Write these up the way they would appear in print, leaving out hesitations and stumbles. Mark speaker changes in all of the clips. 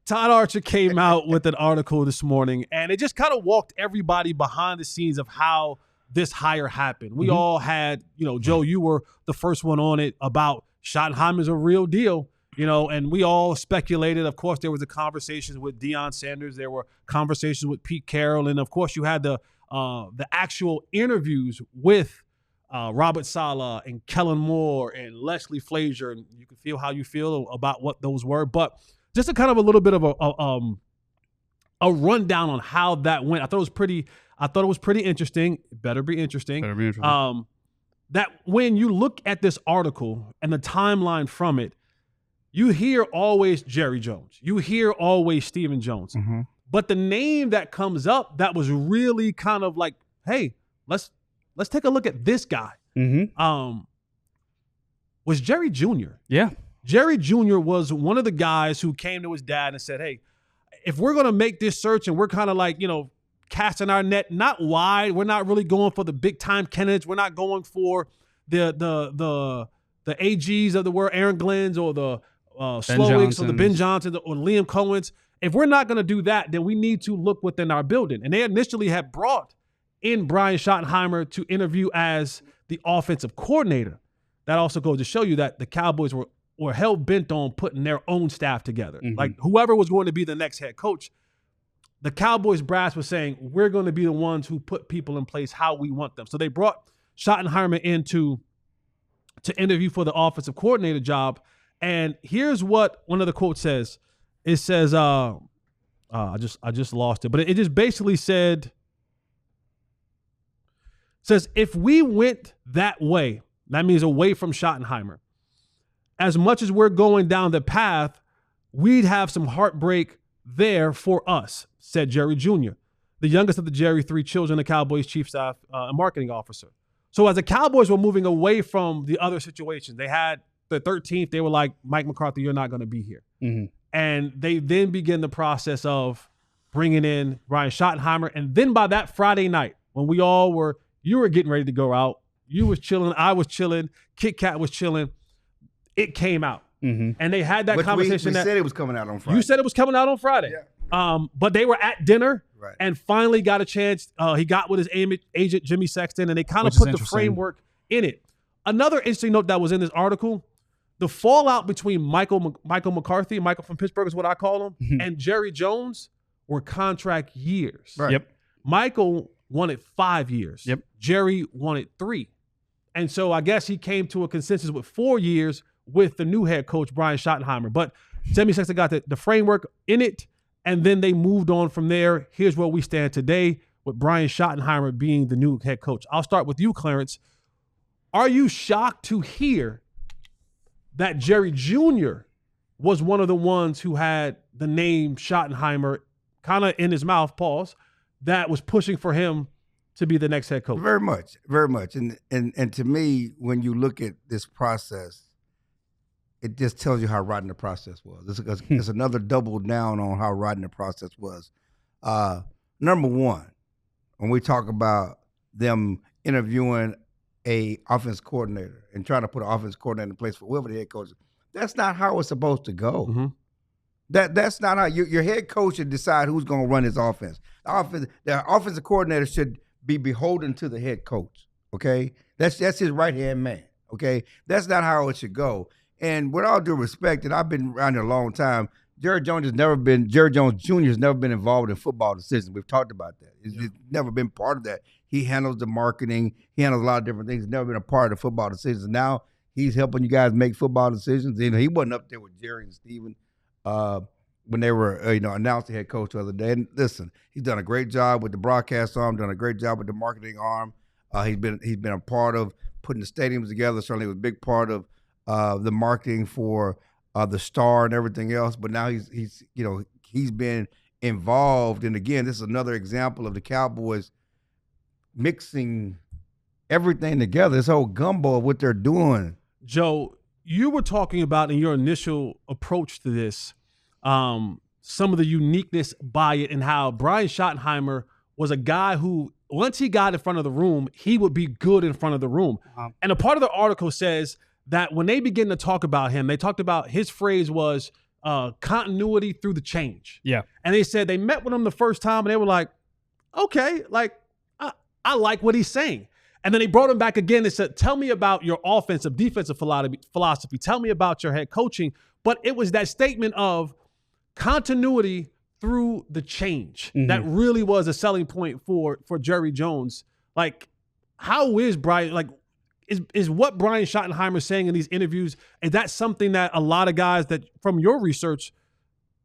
Speaker 1: Todd Archer came out with an article this morning, and it just kind of walked everybody behind the scenes of how this hire happened. We all had, Joe, you were the first one on it about Schottenheimer's a real deal, and we all speculated. Of course, there was the conversations with Deion Sanders. There were conversations with Pete Carroll. And, of course, you had the actual interviews with Robert Saleh and Kellen Moore and Leslie Frazier. And you can feel how you feel about what those were. But just a kind of a little bit of a rundown on how that went. I thought it was pretty interesting. It better be interesting. That when you look at this article and the timeline from it, you hear always Jerry Jones. You hear always Stephen Jones. Mm-hmm. But the name that comes up that was really kind of like, hey, let's take a look at this guy. Mm-hmm. Was Jerry Jr.
Speaker 2: Yeah.
Speaker 1: Jerry Jr. was one of the guys who came to his dad and said, hey, if we're going to make this search and we're kind of like, casting our net not wide, we're not really going for the big time candidates. We're not going for the AGs of the world, Aaron Glenn's or the Slowicks or the Ben Johnsons or Liam Cohen's. If we're not going to do that, then we need to look within our building. And they initially had brought in Brian Schottenheimer to interview as the offensive coordinator. That also goes to show you that the Cowboys were hell bent on putting their own staff together. Mm-hmm. Like whoever was going to be the next head coach, the Cowboys brass was saying, we're going to be the ones who put people in place how we want them. So they brought Schottenheimer in to interview for the offensive coordinator job. And here's what one of the quotes says. It says, I just lost it, but it just basically says, if we went that way, that means away from Schottenheimer, as much as we're going down the path, we'd have some heartbreak there for us, said Jerry Jr., the youngest of the Jerry three children, the Cowboys chief staff and marketing officer. So as the Cowboys were moving away from the other situations, they had the 13th, they were like, Mike McCarthy, you're not going to be here. Mm-hmm. And they then begin the process of bringing in Brian Schottenheimer. And then by that Friday night, when you were getting ready to go out, you was chilling, I was chilling, Kit Kat was chilling, it came out. Mm-hmm. And they had that conversation.
Speaker 3: We said it was coming out on Friday.
Speaker 1: You said it was coming out on Friday. Yeah. But they were at dinner and finally got a chance. He got with his agent, Jimmy Sexton, and they kind of put the framework in it. Another interesting note that was in this article, the fallout between Michael McCarthy, Michael from Pittsburgh is what I call him, mm-hmm. and Jerry Jones were contract years.
Speaker 3: Right.
Speaker 2: Yep.
Speaker 1: Michael wanted 5 years.
Speaker 2: Yep.
Speaker 1: Jerry wanted 3. And so I guess he came to a consensus with 4 years with the new head coach, Brian Schottenheimer. But Jimmy Sexton got the framework in it, and then they moved on from there. Here's where we stand today with Brian Schottenheimer being the new head coach. I'll start with you, Clarence. Are you shocked to hear that Jerry Jr. was one of the ones who had the name Schottenheimer kind of in his mouth, that was pushing for him to be the next head coach?
Speaker 3: Very much, very much. And to me, when you look at this process, it just tells you how rotten the process was. It's another double down on how rotten the process was. Number one, when we talk about them interviewing a offense coordinator and trying to put an offense coordinator in place for whoever the head coach is, that's not how it's supposed to go. Mm-hmm. That's not how your head coach should decide who's going to run his offense. The offensive coordinator should be beholden to the head coach. Okay, that's his right hand man. Okay, that's not how it should go. And with all due respect, and I've been around here a long time, Jerry Jones Jr. has never been involved in football decisions. We've talked about that. He's never been part of that. He handles the marketing. He handles a lot of different things. He's never been a part of the football decisions. Now he's helping you guys make football decisions. And he wasn't up there with Jerry and Steven when they were announced the head coach the other day. And listen, he's done a great job with the broadcast arm, done a great job with the marketing arm. He's been a part of putting the stadiums together. Certainly was a big part of the marketing for the Star and everything else, but now he's been involved. And again, this is another example of the Cowboys mixing everything together. This whole gumbo of what they're doing.
Speaker 1: Joe, you were talking about in your initial approach to this, some of the uniqueness by it and how Brian Schottenheimer was a guy who, once he got in front of the room, he would be good in front of the room. And a part of the article says that when they begin to talk about him, they talked about his phrase was, continuity through the change.
Speaker 2: Yeah.
Speaker 1: And they said they met with him the first time and they were like, okay, like I like what he's saying. And then they brought him back again and said, tell me about your offensive, defensive philosophy. Tell me about your head coaching. But it was that statement of continuity through the change that really was a selling point for Jerry Jones. Like, how is Brian, like, is what Brian Schottenheimer saying in these interviews, is that something that a lot of guys that from your research,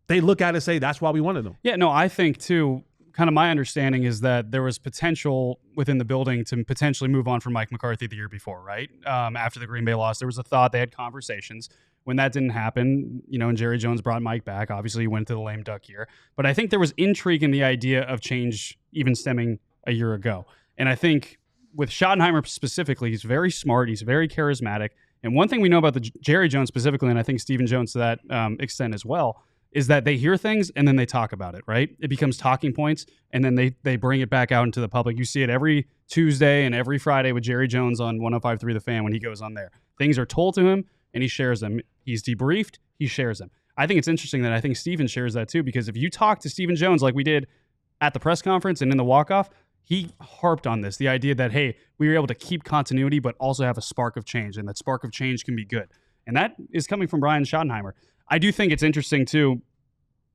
Speaker 1: they look at and say, that's why we wanted them?
Speaker 2: Yeah, no, I think too, kind of my understanding is that there was potential within the building to potentially move on from Mike McCarthy the year before, right? After the Green Bay loss, there was a thought, they had conversations. When that didn't happen, and Jerry Jones brought Mike back. Obviously, he went to the lame duck year. But I think there was intrigue in the idea of change even stemming a year ago. And I think with Schottenheimer specifically, he's very smart. He's very charismatic. And one thing we know about the Jerry Jones specifically, and I think Stephen Jones to that extent as well, is that they hear things and then they talk about it, right? It becomes talking points, and then they bring it back out into the public. You see it every Tuesday and every Friday with Jerry Jones on 105.3 The Fan when he goes on there. Things are told to him, and he shares them. He's debriefed, he shares them. I think it's interesting that I think Stephen shares that too, because if you talk to Stephen Jones like we did at the press conference and in the walk-off, he harped on this, the idea that, hey, we were able to keep continuity but also have a spark of change, and that spark of change can be good. And that is coming from Brian Schottenheimer. I do think it's interesting too.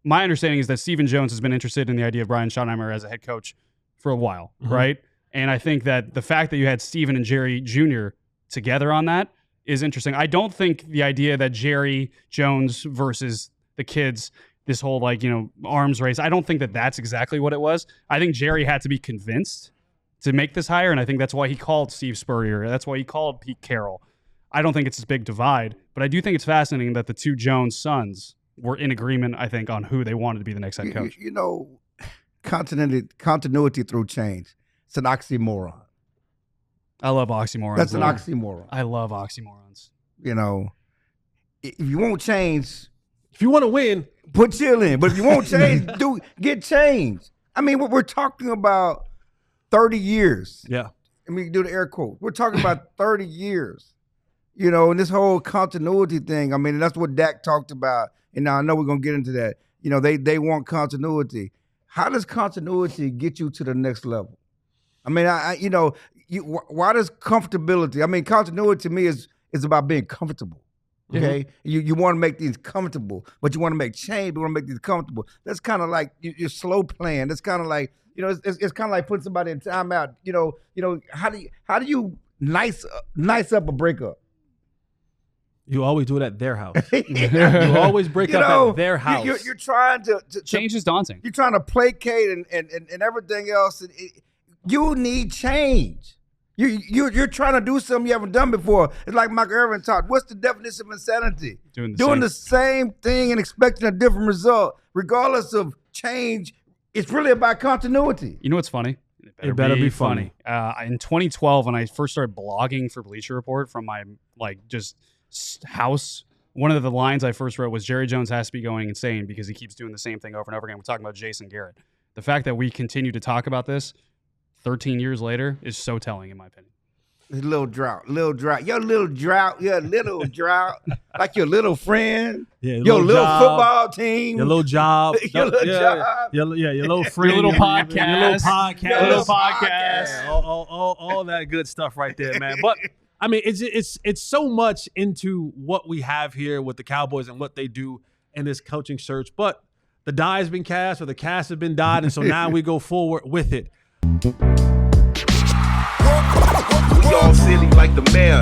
Speaker 2: My understanding is that Stephen Jones has been interested in the idea of Brian Schottenheimer as a head coach for a while, right? And I think that the fact that you had Stephen and Jerry Jr. together on that is interesting. I don't think the idea that Jerry Jones versus the kids, this whole arms race, I don't think that that's exactly what it was. I think Jerry had to be convinced to make this hire, and I think that's why he called Steve Spurrier. That's why he called Pete Carroll. I don't think it's this big divide, but I do think it's fascinating that the two Jones sons were in agreement, I think, on who they wanted to be the next head coach.
Speaker 3: Continuity through change. It's an oxymoron.
Speaker 2: I love oxymorons.
Speaker 3: That's an oxymoron.
Speaker 2: I love oxymorons.
Speaker 3: If you won't change,
Speaker 1: if you want to win,
Speaker 3: put chill in. But if you won't change, get change. I mean, we're talking about 30 years.
Speaker 1: Yeah.
Speaker 3: I mean, do the air quote. We're talking about 30 years. And this whole continuity thing, I mean, that's what Dak talked about. And now I know we're going to get into that. They want continuity. How does continuity get you to the next level? I mean, why does comfortability? I mean, continuity to me is about being comfortable. Okay, you want to make things comfortable, but you want to make change. You want to make these comfortable. That's kind of like you're slow playing. That's kind of like it's kind of like putting somebody in timeout. How do you nice up a breakup?
Speaker 1: You always do it at their house. You always break up at their house.
Speaker 3: You're trying to
Speaker 2: change is daunting.
Speaker 3: You're trying to placate and everything else. You need change. You're trying to do something you haven't done before. It's like Michael Irvin taught. What's the definition of insanity? Doing the same thing and expecting a different result, regardless of change. It's really about continuity.
Speaker 2: You know what's funny?
Speaker 1: It better be funny.
Speaker 2: In 2012, when I first started blogging for Bleacher Report from my just house, one of the lines I first wrote was Jerry Jones has to be going insane because he keeps doing the same thing over and over again. We're talking about Jason Garrett. The fact that we continue to talk about this 13 years later is so telling, in my opinion.
Speaker 3: A little drought. Your little drought. Like your little friend.
Speaker 1: Yeah,
Speaker 3: your little football team.
Speaker 1: Your little job.
Speaker 3: Your little job.
Speaker 1: Your little friend.
Speaker 2: Your little podcast.
Speaker 1: Your little podcast. Yeah, all that good stuff right there, man. But I mean, it's so much into what we have here with the Cowboys and what they do in this coaching search. But the die has been cast, or the cast has been died, and so now we go forward with it.
Speaker 4: We all silly like the mayor.